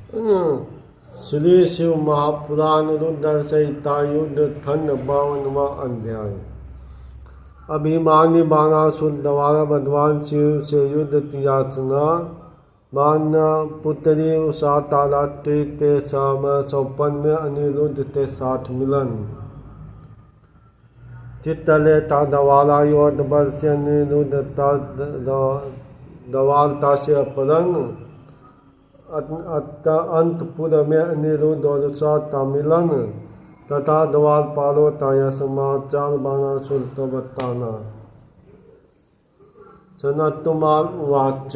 श्री शिव महापुराण रुद्र संहिता युद्ध खंड 52वां अध्याय। अभिमानी बाणासुर द्वारा भगवान शिव से युद्ध की याचना। बाण पुत्री उषा तारा ते समय सौपन्न अनिरुद्ध ते साठ मिलन। चित्तले था दवारा योद वर्ष अनिरुद्ध दवारता से अपहरण। अंतपुर में अनिरुद्ध और उषा का मिलन तथा द्वारपालो का यह समाचार बाणासुर तो बताना। सनत्कुमार उवाच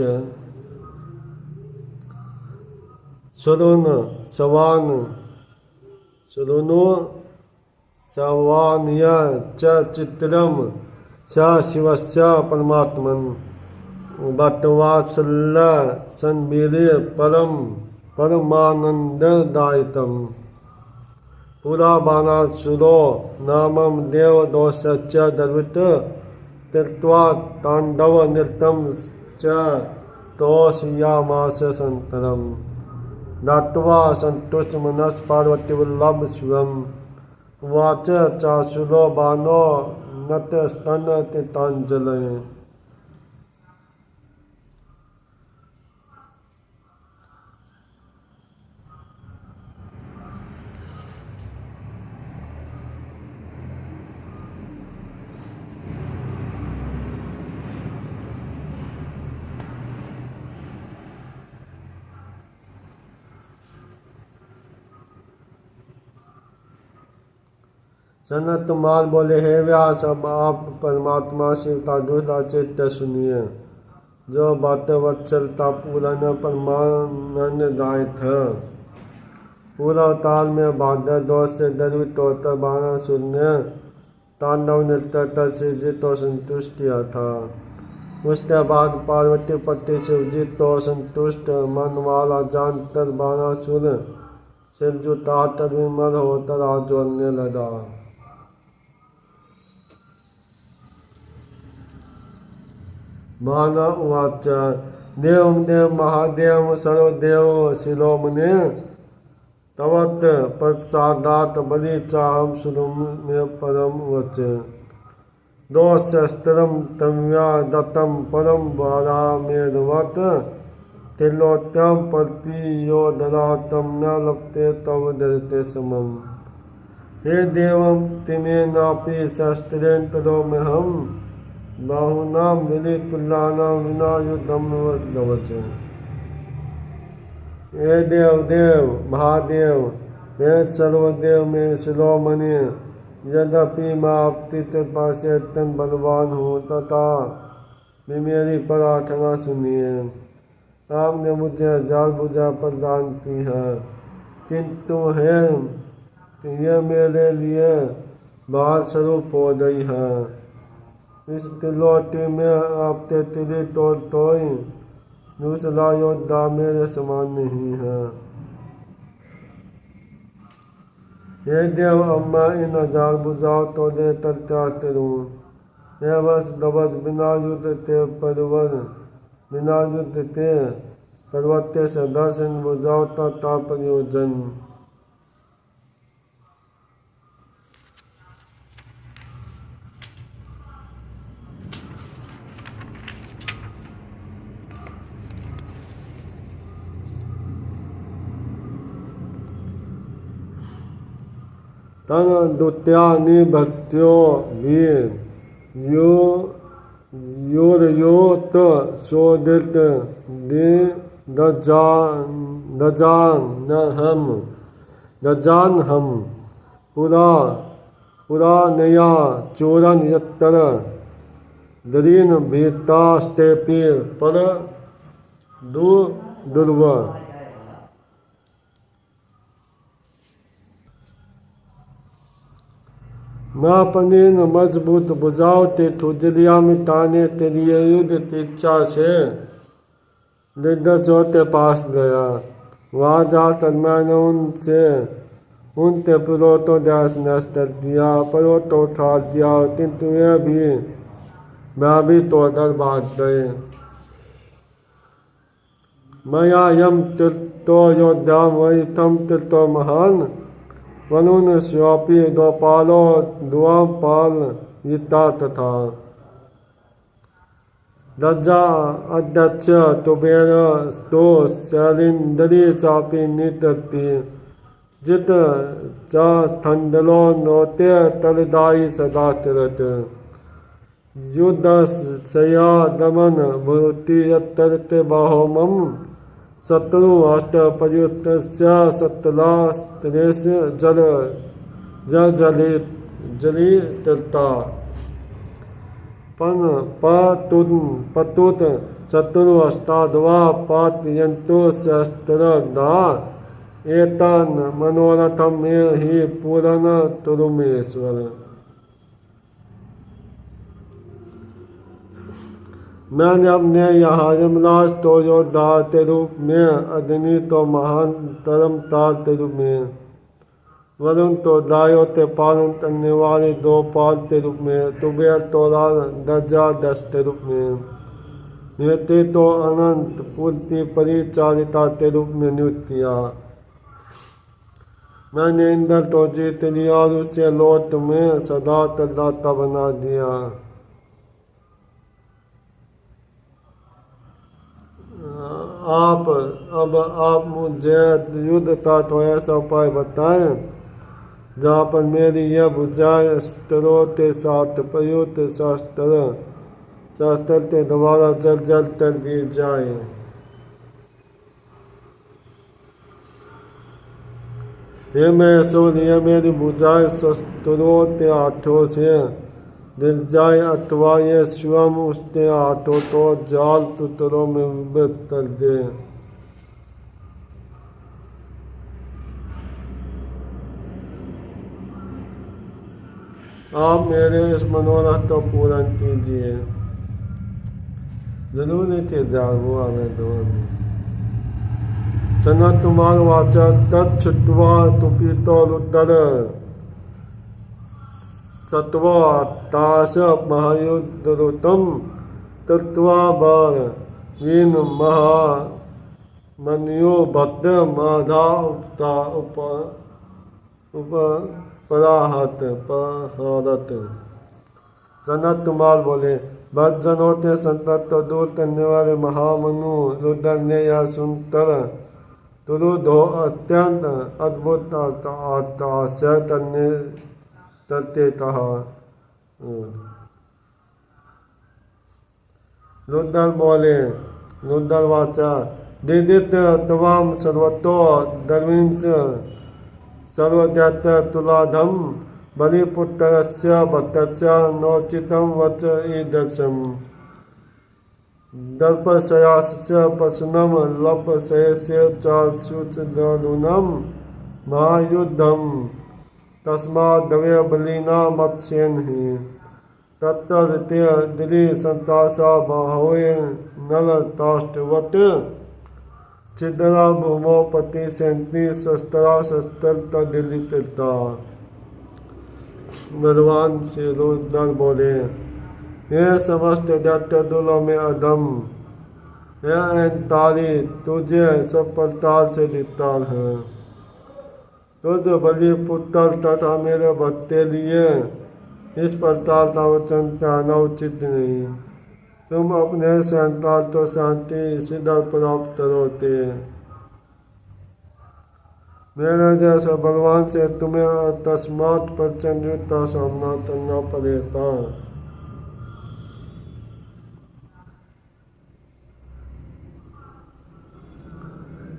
शृणु सवानय च चित्रम स शिवस्य परमात्मन् भट्टवात्सल्य संवीर्य परमानंददायितम् पुरा बाणासुरो नामं देवदोषस्य दर्वित तीर्त्वा तांडव नृत्यं च तोषयामास संतरम् नाट्वा सन्तुष्टमनस पार्वतीवल्लभ शिवम् उवाच चासुरो बाणो नतस्तनतिताञ्जलये। सनत्कुमार बोले, हे व्यास, अब आप परमात्मा शिव का दूसरा चरित्र सुनिए, जो भक्तवत्सलता पूर्ण परमानंददायक है। पूर्वावतार में भाद्र दोष से द्रवित होकर बाणासुर ने तांडव नृत्य कर शिवजी तो संतुष्ट किया था। उसके बाद पार्वती पति शिवजी तो संतुष्ट मन वाला जानकर बाणासुर सिर झुकाकर विमल होकर हाथ जोड़ने लगा। बाण उवाच देवं देव महादेव सर्वदेव शिरोमणे तवत् पश्चादात् बलि चाहं सुरम में परम वच दोषस्त्रम तम्या दत्तम परम वारामेरवत् त्रिलोक्यं प्रतियोदरा तम न लप्ते तव दृते समम्। हे देवं तिमेनापि शस्त्रेण तरोम्यहम् बाहुनां ललितुल्लानां विना युद्धं नवच। हे देव महादेव, हे सर्वदेव में शिरोमणि, यद्यपि मैं आपकी कृपा से अत्यंत बलवान हूँ तथा भी मेरी प्रार्थना सुनिए। आपने मुझे हजार भुजा प्रदान की है, किंतु ये मेरे लिए बाहर स्वरूप हो गई है। इस त्रिलोकी में आपके तिली तोड़ दूसरा योद्धा मेरे समान नहीं है। हे देव, अब मैं इन हजार भुजाओं तो लेकर क्या करूं? हे वश दवज बिना युद्ध ते परवर बिना युद्ध ते पर्वत्य से दर्शन भुजाओं का प्रयोजन। तन दुत्यानि भक्त्यो वीर योरयोत शोधित दजान हम पुरा नया चोरन यत्तर दरीन भीतास्तेपि पर दुर्व। मैं अपनी मजबूत भुजाओं की ठुजलियाँ मिटाने के लिए युद्ध की इच्छा से दिग्गजों के पास गया। वहाँ जाकर मैंने उनके पुरों जैस नष्ट कर दिया, परों तो उठा दिया, किंतु वे भी भयभीत होकर भाग गए। मया यम तो योद्धाम वही तम तीर्थो महान वनुन श्योपी द्वापालो द्वापाल यिता तथा दज्जा अध्यक्ष तुबेर स्तो शैलिंदरी चापी नितरती जित चा थंडलो नोते तलदाई सदा तिरत युद्ध शया दमन भूति यत्तरते बाहोमम शत्रु अष्ट प्रयुक्त सतला स्त्रेश जल जली जली तिरता पन पतुत शत्रु अष्टाद्वा पातयंतो शस्त्र दा एतन मनोरथम में ही पूर्ण तुरुमेश्वर। मैंने अपने यहाँ यमराज तो योद्धा के रूप में अग्नि तो महान तरम ताल के रूप में वरुण तो दायो ते पालन करने वाले दो पाल के रूप में तुबेर तो दर्जा 10 के रूप में नियति तो अनंत पूर्ति परिचारिता के रूप में नियुक्त किया। मैंने इंद्र तो जीत लिया और उसे लोट में सदा तलदाता बना दिया। आप मुझे युद्ध का तो ऐसा उपाय बताएं जहाँ पर मेरी यह भुजाएं अस्त्रों के साथ प्रयुक्त शास्त्र के द्वारा जल जल कर गिर जाए। हे मैसूर यह मेरी भुजाएं शस्त्रों के हाथों से दिल जाए अथवा ये स्वयं उसके हाथों तो जाल टुकड़ों में विभक्त कर दे। आप मेरे इस मनोरथ को पूर्ण कीजिए। जरूरी थे जागो हमें दोनों सनत तुम्हार वाचा तत्वा तुपीतो रुद्र सत्वा ताश महायुद्धरुतम तत्वा बार वीन महा मनियो भद्र माधा पराहत पहारत। सनत कुमार बोले भक्तजनों के संकट तो दूर करने वाले महामनु रुद्र ने यह सुनकर तुरुधो अत्यंत अद्भुत आश्चर्य करते कहा। रुद्र बोले रुद्र वाचा दिदित तवाम सर्वतो दर्विंस सर्वजात तुलाधम बलिपुत्रस्य भक्तस्य नोचितं वच ईदृशम् दर्पशयास्य पशुनं लपशयस्य चाशुचदरुणं महायुद्धं तस्माद्दवे बलिना मत्स्येन हि तत्तर्त्य दिली संतासा बाहोए नलताष्टवत् छिद्रा भूमोपति सेंती शस्त्रा शस्त्र दिलिता। भगवान श्री रुद्र बोले हे समस्त दैत्य दुलों में अधम हे अहंकारी तुझे सब प्रकार से दिखता है। तुझ बलि पुत्र तथा मेरे भक्त के लिए इस प्रकार का वचन कहना उचित नहीं। तुम अपने संतान तो शांति सिद्ध प्राप्त करोते। मेरे जैसे बलवान से तुम्हें अकस्मात प्रचंड का सामना करना पड़ेगा।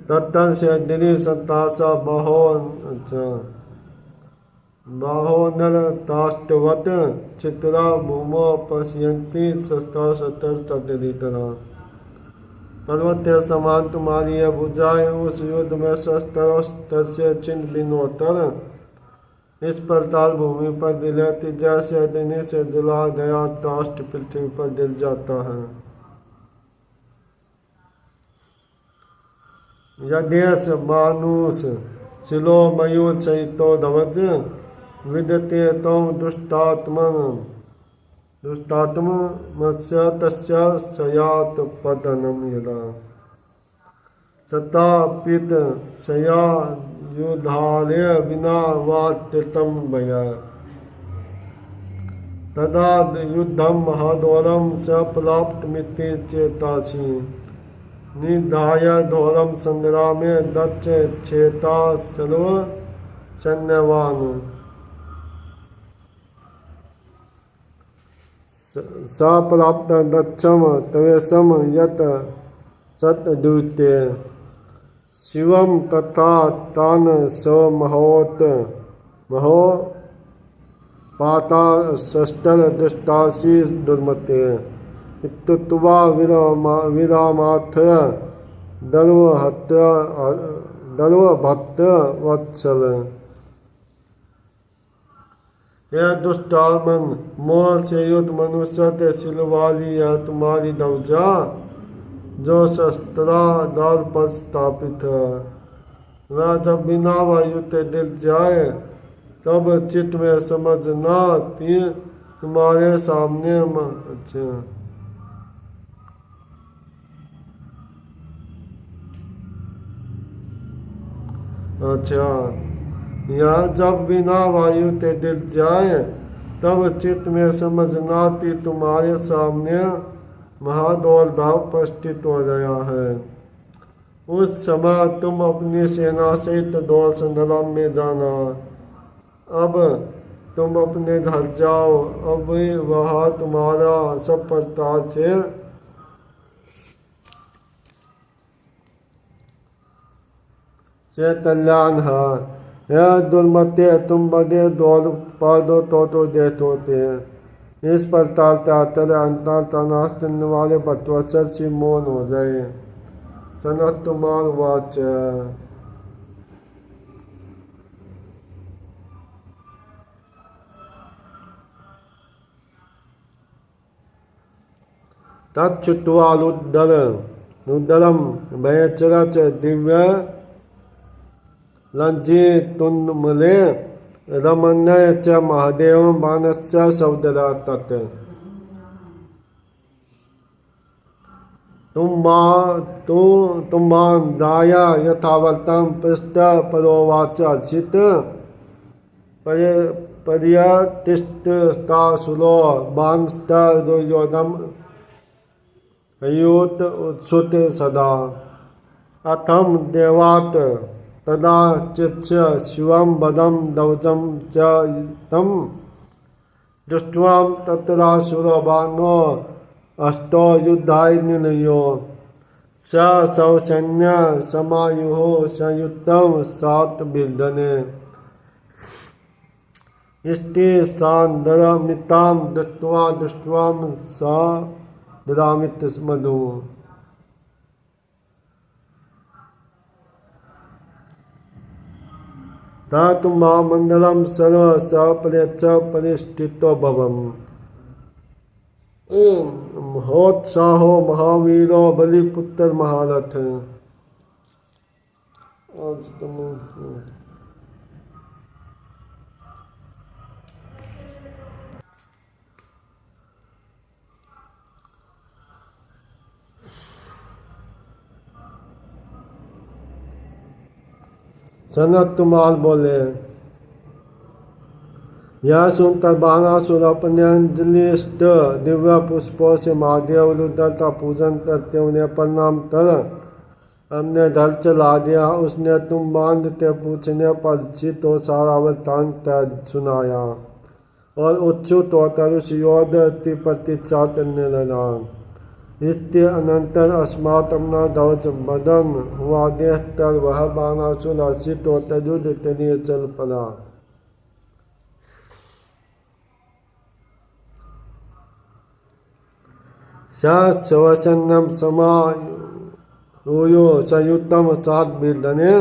तत्तर से दिली संतासा बाहोनल ताष्टवत चित्रा भूमो पश्यंती शस्त्र शस्त्र तदितरा। पर्वत के समान तुम्हारी यह भुजाएं उस युद्ध में शस्त्र से चिन्ह बिनोतर इस प्रकार भूमि पर दिलती जैसे अग्नि से जला गया ताष्ट पृथ्वी पर दिल जाता है। यदेश मानुष शिलो मयूर सहितो धवज विदते तम दुष्टात्म मत्स्य तस्य सयात पतनम यदा। सतापित शया युधार्य विना वात्यतम भय तदा युद्धम महादौरम स प्राप्तमिति चेतासि निधाय धौरम संग्रामे दक्ष चेता सर्व सैन्यवान स प्राप्त दक्षम तवेशम यत सतदूते शिवम तथा तान स महोत महो पाता षष्टर दृष्टासी दुर्मते इत्युक्त्वा विरामाथ दर्वभक्त वत्सल यह दुष्टात्मन मोल से युद्ध मनुष्य ते सिलवाली है तुम्हारी दौजा जो शस्त्रा दाल पर स्थापित है वह जब बिना वायु ते दिल जाए तब चित्त में समझना तीर तुम्हारे सामने अच्छा यह जब बिना वायु ते दिल जाए तब चित्त में समझना कि तुम्हारे सामने महादौल भाव उपस्थित हो गया है। उस समय तुम अपनी सेना सहित दौड़ संग्राम में जाना। अब तुम अपने घर जाओ। अब वह तुम्हारा सब प्रकार से कल्याण है। यह दुर्मते तुम बड़े दौड़ पा दो तो देत होते हैं। इस प्रकार त्यातर अंतर तनाश करने वाले बटवत्सर से मौन हो जाए। सनत तुम्हार वाच तत्छुत्वारुद्दरम भयचरच दिव्य लज्जितुन्मले रमण्य च महादेव बाणस्य सौदरा तत् तुम्मान दाया यथावर्तम पृष्ठ परोवाच अर्चित पर्यटिष्ठतासुरो बांस्त दुर्योधम अयुत उत्सुत सदा अथम देवात तदा चित्स शिवम बदम दवचम च तम दृष्ट्वा तत्रासुरबाणो अष्टो युद्धाय निलयो स सौसैन्य समायुः संयुक्तम सात बिर्दने इष्टि सांदरमिताम दृष्ट्वा सा द्रामित मधु तातु महामंडलम सर्व सप्रेक्ष परिष्ठितो भवम महोत्साहो महावीरो बलिपुत्र महारथ। आज तुम सनत कुमार बोले यह सुनकर बाणासुर अपने अंजलिष्ट दिव्य पुष्पों से महादेव रुद्र का पूजन करते उन्हें प्रणाम कर हमने धर चला दिया। उसने तुम बांधते पूछने पर चित और सारा वृत्तांत सुनाया और उत्सुक होकर उस योद्ध की प्रतीक्षा करने लगा। इसके अनंतर अस्मात् अपना ध्वज बदन हुआ देखकर वह बाणासुर हर्षित होकर युद्ध के लिए चल पड़ा। सवसन्नम समायो संयुक्तम सात बिर्दने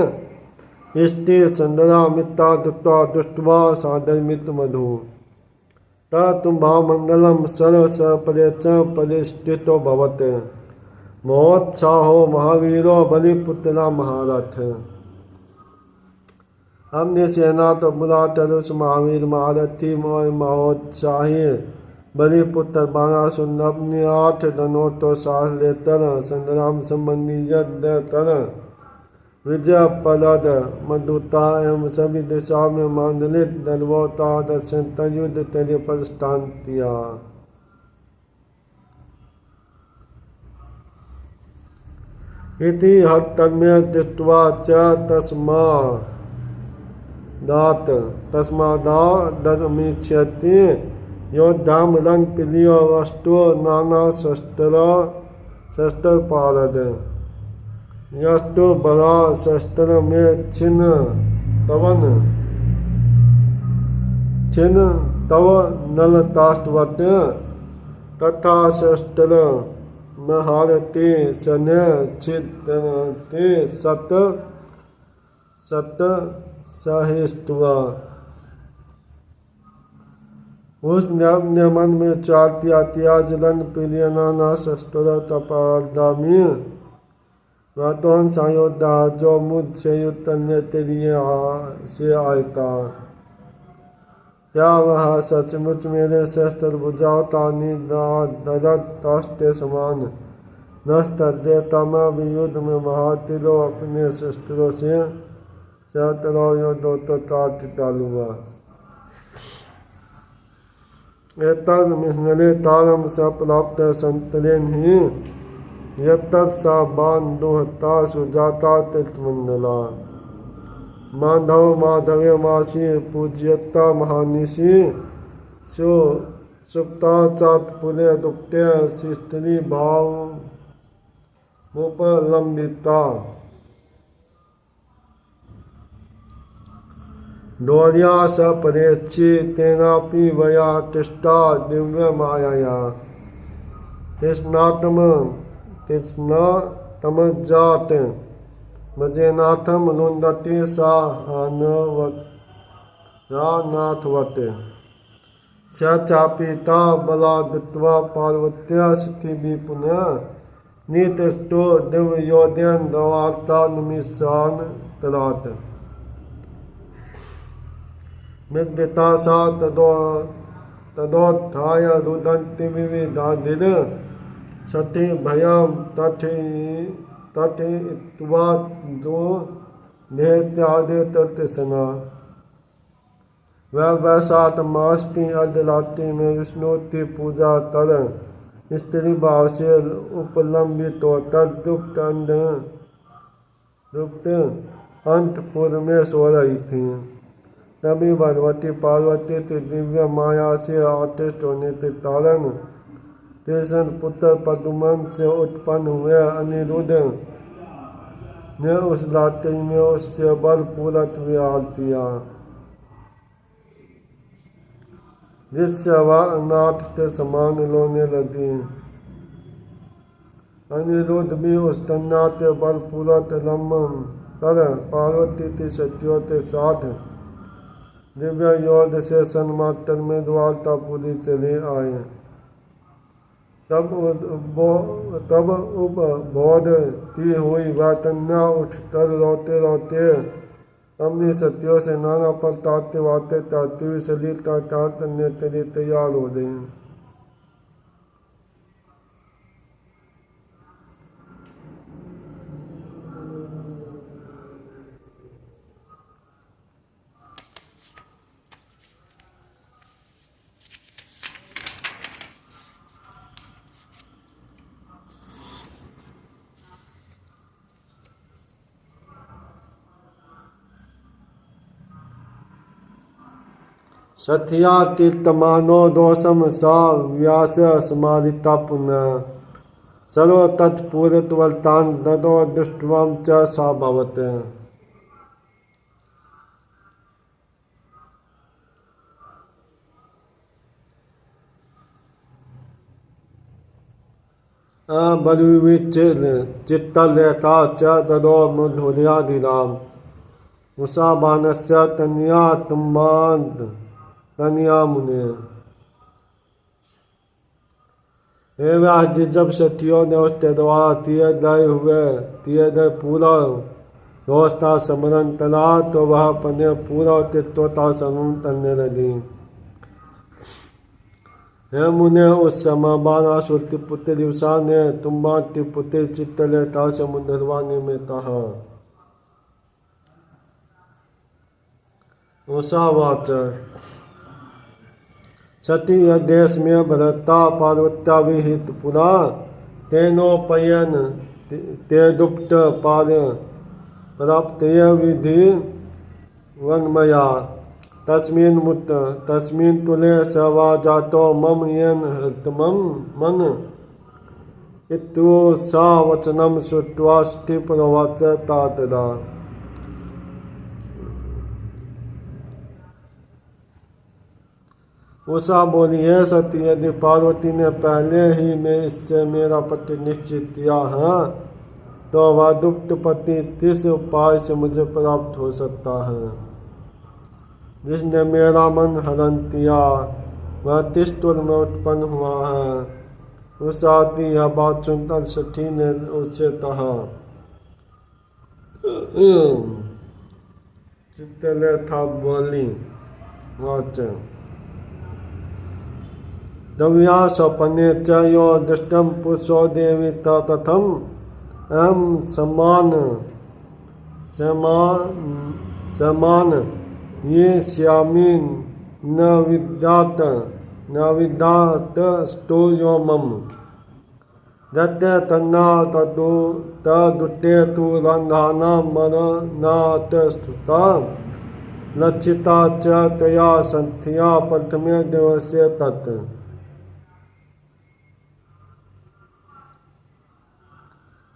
इष्टि संदरा मित्ता दुत्वा दुष्ट्वा साधर्मित मधु तुम भावमंडलम सर्व सपरेच परिष्ठितो भवते महोत्साहो महावीरो बलिपुत्रा महारथ। हमने सेना तो बुला तरुष महावीर महारथी और महोत्साही बलिपुत्र बाणासुर अपने 8 धनों तो साथ लेकर संग्राम संबंधी यज्ञ कर विजय पलद मधुता एवं सभी दिशाओं में मंडलित दलवोता दर्शन युद्ध तेरे पर स्थान किया। इति हत्तन्मे दृष्ट्वा च तस्मादादमीच्छति योद्धाम रणप्रियो वस्तु नाना शस्त्र पारद यस्तु बड़ा शस्त्र में छिन्न तव नलतास्तवत तथा शस्त्र महारते सने छिदते सत सहिष्टुआ। उस मन में चारतिया त्याजलन प्रिय नाना शस्त्र तपादामी वातोन सायोद्धा जो मुझसे युद्ध करने तेलिए से आयता क्या वह सचमुच मेरे शस्त्र बुझावता निदरते समान नष्ट देता मैं भी युद्ध में महातिलो अपने शस्त्रों से शस्त्रों युद्धों तो काट डालूंगा। एतद मिश्रे तारम स प्राप्त संतरेन ही यत्तत् सा बांधुहता सुजाता तीर्थमंडला माधव माधवे मासी पूज्यता महानिशी सुप्ता चातपुले दुप्ते स्त्री भाव मुपलंबिता डोर्या स परेक्षी तेनापि वया तिष्ठा दिव्य माया कृष्णातमजात मजेनाथम लुंदती सानाथवत स चापीता बला दुत्वा पार्वत्या स्थिति पुनः नीतस्तो दिव्योदयन दवार्ता निमिषान तरात मिद्यता सा तदोत्थाय रुदन्ति विविधाधिर सति भयं तथित्वा दो देत्यादि तर्तसना वैसात मास्ति अर्धरात्रि में विष्णुति पूजा तर स्त्री भाव से उपलंबित तदुक्त अंतपुर में सो रही थी। तभी भगवती पार्वती के दिव्य माया से आतिष्ट होने के कारण कृष्ण पुत्र पद्मन से उत्पन्न हुए अनिरुद्ध ने उस रात्रि में उससे बलपूर्वक विहार किया जिससे वह अनाथ के समान रोने लगी। अनिरुद्ध भी उस कन्या के बलपूर्वक लंबन कर पार्वती की शक्तियों के साथ दिव्य योग से सन्मात्र में द्वारकापुरी चले आए। तब उपबोध की हुई वह कन्या उठकर रोते रोते अपनी शक्तियों से नाना प्रकार की बातें करती हुई शरीर का त्याग करने के लिए तैयार हो गई। सथिया तीर्थमानो दोषम सा व्यास समाधिता पुनः सर्व तत्पूर्वतान ददो दृष्टवम च सा भवत। चित्तलेता च ददो मधुर्याधिराम मुसाबानस्य तन्या तुम्बाद तनिया मुने। हे व्यास जी, जब सतियों ने उसके द्वारा दिए गए पूरा दोस्ता स्मरण करा तो वह अपने पूरा तित्वता स्मरण करने लगी। हे मुने, उस समय बाणासुर की पुत्री उषा ने तुम्बा की पुत्री चित्तलेता से मुंडरवाने में कहा। उषावाच सती देश में भरता पार्वत्या विहित पुरा तेनोपयन ते दुप्त पाद प्राप्त विधि वन्मया तस्मिन् तुले सवा जातो मम येन हृतमं मन इत्युषा वचनं श्रुत्वा स्थिप्रवाच तातदा। उषा बोली, है सती, यदि पार्वती ने पहले ही में इससे मेरा पति निश्चित किया है तो वह दुप्त पति किस उपाय से मुझे प्राप्त हो सकता है। जिसने मेरा मन हरण किया वह तिष्ठुर में उत्पन्न हुआ है। उषा की यह बात सुनकर सती ने उससे कहा, चित्तले था बोली वाच दव्या स्वपने च यो दृष्टं पुरुषो देवी तथम अहम समान ये श्यामी न विद्यात स्तो यो मम दत्ते तन्ना तदुते तु रंधाना मरनात् स्तुता लक्षिता च तया संध्या प्रथमे दिवसे तत्।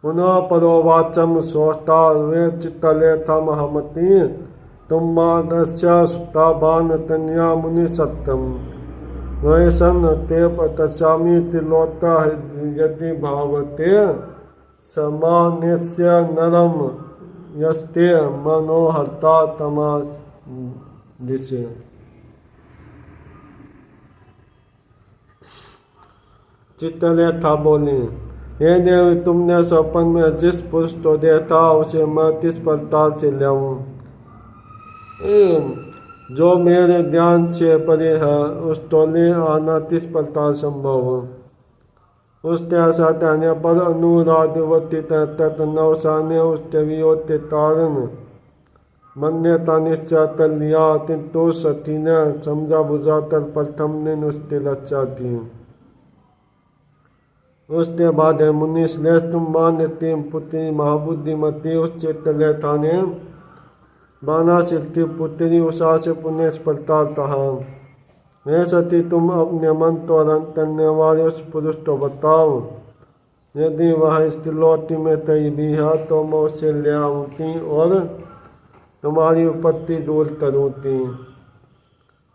पुनः परोवाचम सोष्टा वे चित्तले थमहमति तुम्मादस्य सुताबान तन्या मुनि सत्यम वैसन ते पतस्यामि तिलोत यदि भावते समानेस्य नरम यस्ते मनोहरता तमा दिशे। चित्तले था बोली, हे देवी, तुमने स्वप्न में जिस पुरुष को देखा उसे मैं किस प्रकार से लाऊं जो मेरे ध्यान से परे है, उस तो ले आना किस प्रकार संभव हो। उसके ऐसा कहने पर अनुराधवती तहत नवसाने उसके वियोग के कारण मान्यता निश्चय कर लिया, किंतु सती ने समझा बुझा कर प्रथम दिन उसकी रक्षा की। उसके बाद मुनि श्रेष्ठ मान्यती पुत्री महाबुद्धिमती उस चित्तलेखा ने बाणासुर की पुत्री उषा से पुण्य इस प्रकार कहा, हे सती, तुम अपने मन को हरण करने वाले उस पुरुष को बताओ। यदि वह इस तिलोटी में तय भी है तो मैं उसे ले आऊँगी और तुम्हारी उपत्ति दूर करूँगी।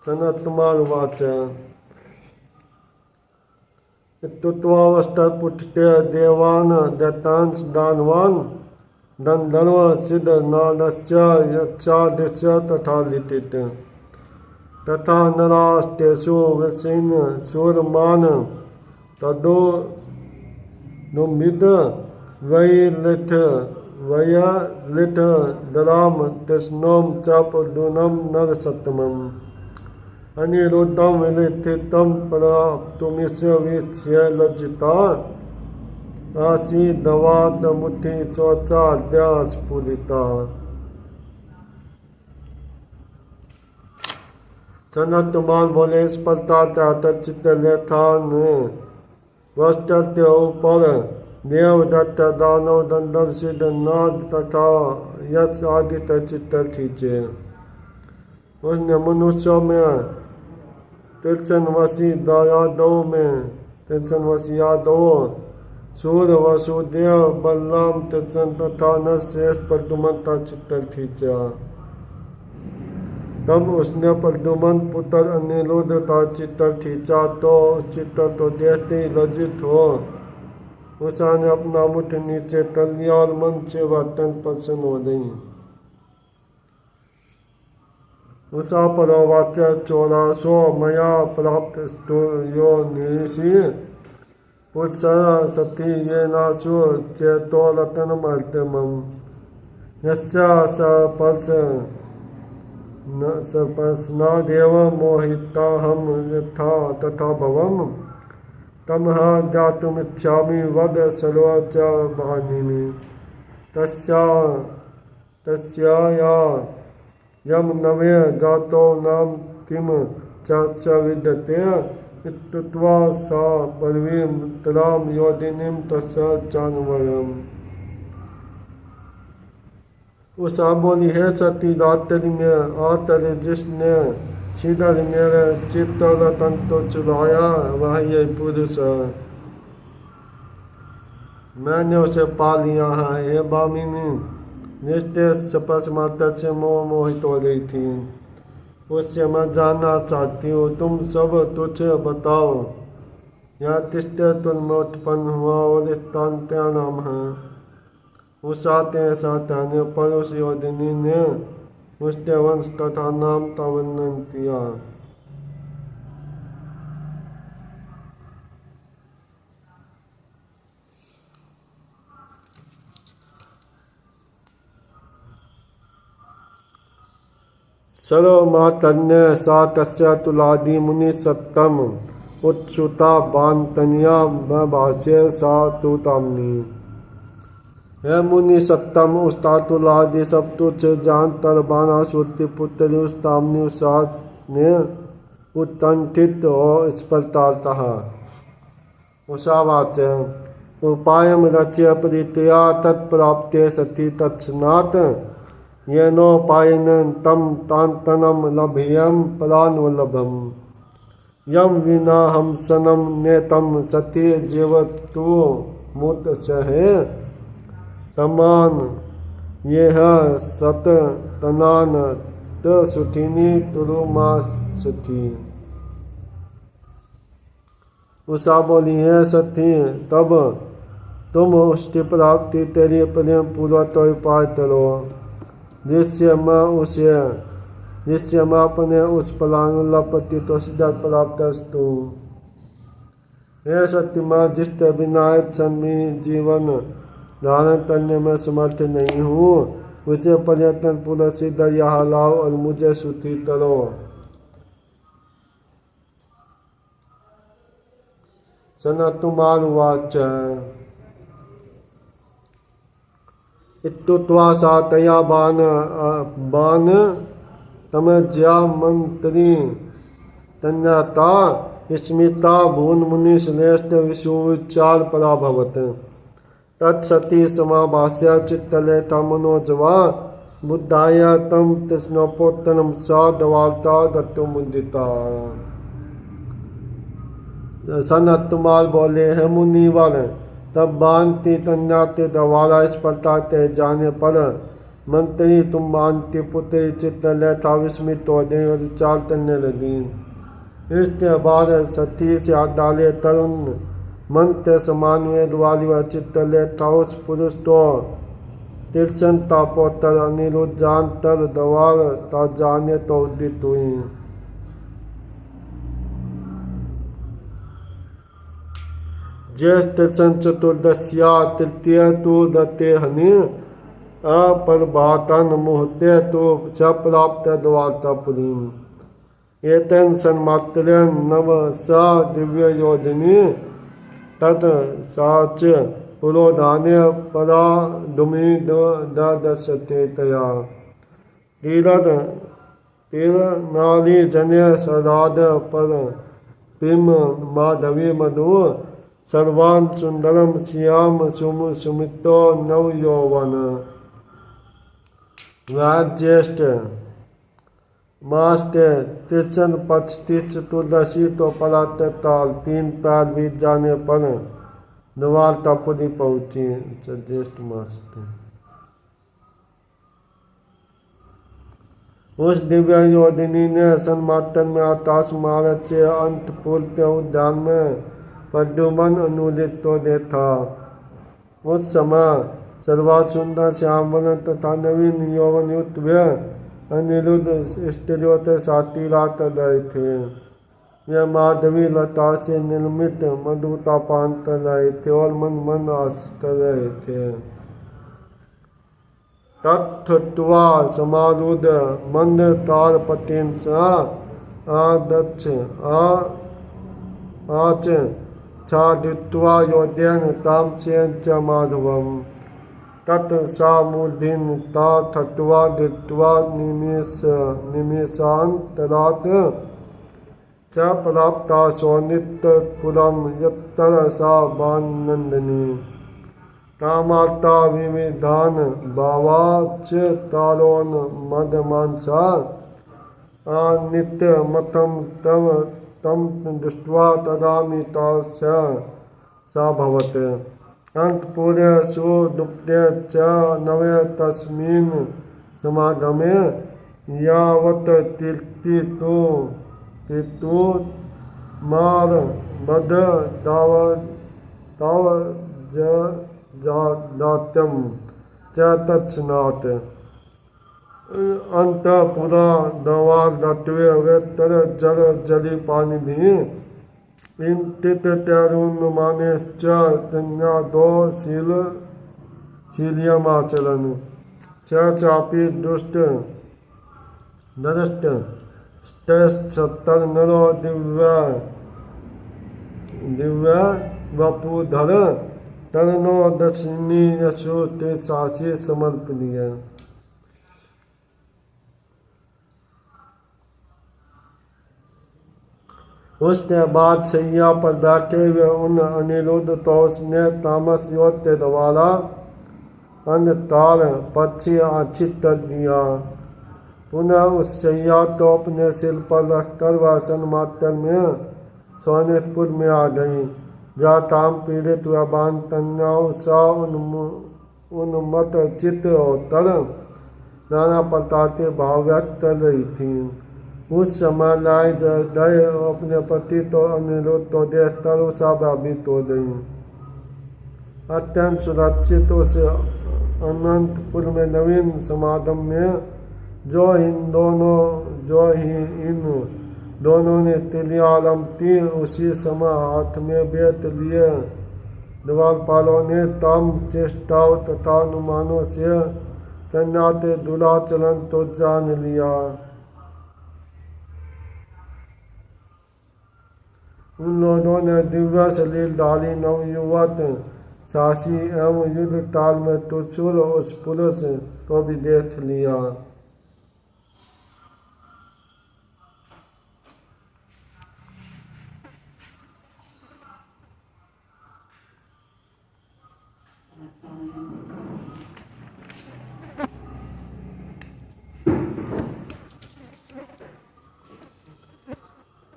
सनत्कुमार वाच इत्युक्त्वा पुष्टे देवान दैतांस दानवान गंधर्व सिद्ध नादस्य यक्षादिस्य तथा लिटित तथा नरास्तेषु वृषीन् शूरमान तदो नुमित वैलिथ वयलिठ दराम तस्नोम च पुर्दुनम नरसत्तमम् अनिरुद्धं विलिखितं प्राप्तुमिस्य वीक्ष्य लज्जिता आसीदवादमुठी चौचाद्या स्फुरिता। सनत्कुमार बोले, इस प्रकार चाहकर चित्तलेखा ने वस्त्र के ऊपर देवदत्त दानव दंडर सिद्ध नाद तथा यक्ष आदि चित्र खींचे। उसने मनुष्यों में तिरछनवशी यादव सूर वसुदेव बलराम तिरछन तथा नरश्रेष्ठ प्रद्युमन का चित्र खींचा। तब उसने प्रद्युमन पुत्र अनिरुद्ध का चित्र खींचा तो उस चित्र को देखते ही लज्जित हो उषा ने अपना मुठ नीचे कर लिया और मन से वह अत्यंत प्रसन्न हो गई। उषा परोवाच चोरासो मया प्राप्त स्तूयो निशी पुरुष सती ये नासु चेतो रतनम अर्तमम यस्या सपर्शना देव मोहिता हम यथा तथा भवम तमह ज्ञातुमिच्छामि वद सर्वच वाणिमि तस्या यम नवे जातो नाम किम च विद्यते इत्युक्त्वा सा पदवीं तदाम योधिनीं तस्य चान्वयम्। उषा बोली, है सती, रात्रि में आतर जिसने सीधर मेरे चित्त और तंतु चुराया वह ये पुरुष मैंने उसे पा लिया है। हे बामिनी, निष्ठे स्पर्श मात्र से मोहित हो गई थी, उससे मैं जानना चाहती हूँ। तुम सब तुझ बताओ, यह तिष्ठे तुम में उत्पन्न हुआ और स्थान क्या नाम है। उषा ते ऐसा कहने पर उस योधिनी ने उसके वंश तथा नाम का वर्णन किया। सर्वमातन्य सा तस्य तुलादि मुनि सत्तम उत्सुता बांतनिया भाष्य सा तुतामनी। है मुनि सत्तम उस तातुलादि सब तुच्छ जान तरबाना सुरति पुत्री उस तामनी उषा ने उत्कंठित और इस प्रकार कहा। उषावाच, उपायम रच्य प्रीत्या तत्प्राप्ते सती तत्स्नात् येनोपायन तम तांतनम लभ्यम परानुलभम यम विना हमसनम नेतम सती जीवतु मुत सहे समान यह सत तनान त सुठिनी तुरुमा सुठी। उषा बोली, है सती, तब तुम उसकी प्राप्ति तेरी प्रेम पूर्वक उपाय करो जिससे मैं अपने उस पलानुलपति तो सीधा प्राप्त स्तूं। हे सत्य, मैं जिसके बिना क्षण जीवन धारण करने में समर्थ नहीं हूँ उसे पर्यटन पूर्व सिद्ध यहाँ लाओ और मुझे सुखी करो। सनत्कुमारुवाच, इत्युक्त्वा सा तया बाण तमज्या मंत्री तन्यता स्मिता भून मुनि श्रेष्ठ विश्वविचार पराभवत तत्सती समाभाष्य चित्तलेता मनोजवा बुद्धाय तम तृष्णोपोत्तरम सा दवार्ता दत्तो मुदिता। सनत्कुमार बोले, है मुनिवर, तब बांति तन्याते दवारा इस प्रकार ते जाने पर मंत्री तुम बांति पुत्री चित्तलेता विस्मित हो गई और विचार करने लगी। इसके बाद सती से हाथ डाले तरुण मंत्र समान वेद वाली व चित्तलेता उस पुरुष तो तिरसन तापोत्तर अनिरुद्ध जानतर दवार ता जाने तो उदित हुई। ज्येष्ठ सन चतुर्दश्या तृतीय तु दत्ते हनि अपरभातन मुहूर्ते तु सप्राप्त द्वारकापुरीम्। एतेन सन्मात्रेण नव सा दिव्य योधिनी तत् साच पुरोधाने परा दुमि ददस्यते तया तीरनाली जने सराद पर पिम माधवी मधु सर्वान् सुंदरम श्याम सुमितो नव यौवन। ज्येष्ठ मास के तीर्थन पक्ष चतुर्दशी तो परातकाल 3 पैर बीत जाने पर द्वारकापुरी पहुंची। ज्येष्ठ मास उस दिव्य योधिनी ने सन्मातन में आकाश मार्ग से अंतपुर के उद्यान में प्रद्युमन अनुदित तो देखा। उस समय सर्वात सुंदर श्यामवन तथा नवीन यौवन युक्त वे अनिरुद्ध स्त्रियों के साथी रात रहे थे। वे माधवी लता से निर्मित मधुता पान कर रहे थे और मन मन आस कर रहे थे। तत्वा समारूढ़ मंद तारपतिन आदक्ष आच छादित्वा योधेन तामसेन च माधवम। तत्सामुदीन तत्वा दित्वा निमेषान्तरात् च प्राप्ता सौनित्यपुरं यत्र सा वानन्दिनी कामार्ता विविधान भावाच तारोन मदमांसा नित्यमतं तव तं दृष्ट्वा तदामिता सा भवत् अन्तपुरे सुदुप्ते च नवे तस्मिन् समागमे यावत् तीर्तितु मारबद तावज्जात्यं च तत्क्षणात् अंतपुरा दवादत्वे वेत्तर जल जलि पानिभिः इंतितरुन्मानेश्च तन्यादो शील्यमाचरन् स चापि दुष्ट नरष्ट नरो दिव्य वपुधर तरनो दक्षिणी यशो ते सासी समर्पणीय। उसके बाद सैया पर बैठे हुए उन अनिरुद्ध तोष ने तामस योत्य द्वारा अन्नतार पक्षी आच्छित कर दिया। पुनः उस सैया तो अपने सिर पर रखकर वासन मात्र में सोनेपुर में आ गई, जहाँ ताम पीड़ित व बान तन्या उत्साह उन्मत्त चित्त होकर नाना प्रकार के भाव व्यक्त कर रही थी। उस समय लाई दय अपने पति तो अनिरुद्ध तो देखकर उषा भयभीत हो गई। अत्यंत सुरक्षित उस अनंतपुर में नवीन समागम में जो इन दोनों ने तिलियालम की उसी समय हाथ में बेत लिए द्वारपालों ने तम चेष्टाओं तथा अनुमानों से तन्नाते दुराचरण तो जान लिया। उन लोगों ने दिव्य सलीलधारी नवयुवक सासी एवं युद्ध काल में त्रिशूल उस पुरुष को भी देख लिया।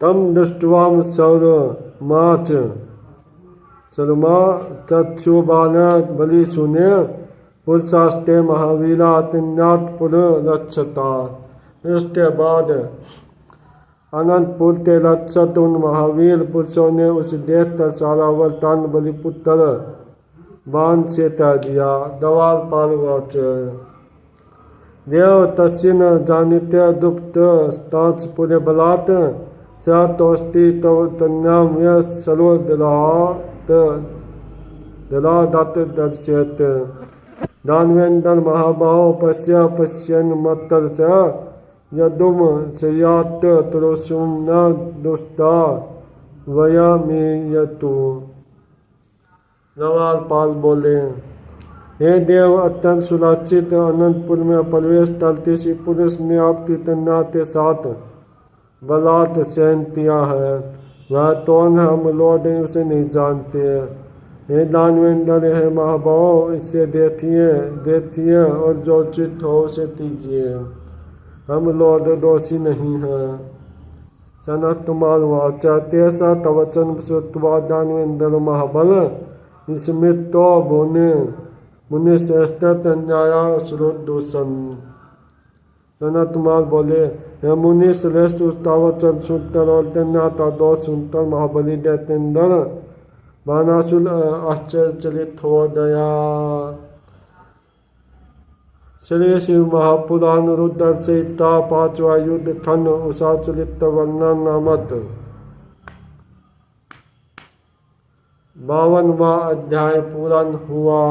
तम दृष्ट्वा सरमा चक्षुबाण बलि सुने पुरुषाष्टे महावीरा तिन्नाथ पुर रक्षता। इसके बाद अनंतपुर के रक्षक उन महावीर पुरुषों ने उस देख कर सारा वरदान बलिपुत्र बाण से तय दिया। दवार पालवाच देव तस्सिन जानिते दुप्त स्तांच पुरे बलात् सतोष्टि तव तन्याम यः सर्वदलादत दर्शयत् दानवेन्द्र महाबाहो पश्यन् मत्तर च यदुम सयात् तुरुषुम न दुष्टा वयमेयतु। नवारपाल बोले, हे देव, अत्यंत सुरक्षित अनंतपुर में प्रवेश करते सी पुरुष ने आपकी तन्ना के साथ बलात् शयन किया है। वह कौन है, हम लोग उसे नहीं जानते। हे दानवेंद्र, हे महाभाव, इसे देखिए और जो चित हो उसे कीजिए। हम लोग दोषी नहीं हैं। सनत कुमार वाचा तेसा तवचन श्रुत्वा दानवेंद्र महाबल स्मृत तो मुनि श्रेष्ठ न्याया श्रुदूषण। सनत कुमार बोले, हे मुनि श्रेष्ठ उसका वचन सुनकर और तन्नाता दोष सुनकर महाबली दैत्येंद्र बाणासुर आश्चर्यचलित हो गया। श्री शिव महापुराण रुद्र संहिता 5वां युद्ध खंड उषा चरित वर्णन नामक 52वां अध्याय पूर्ण हुआ।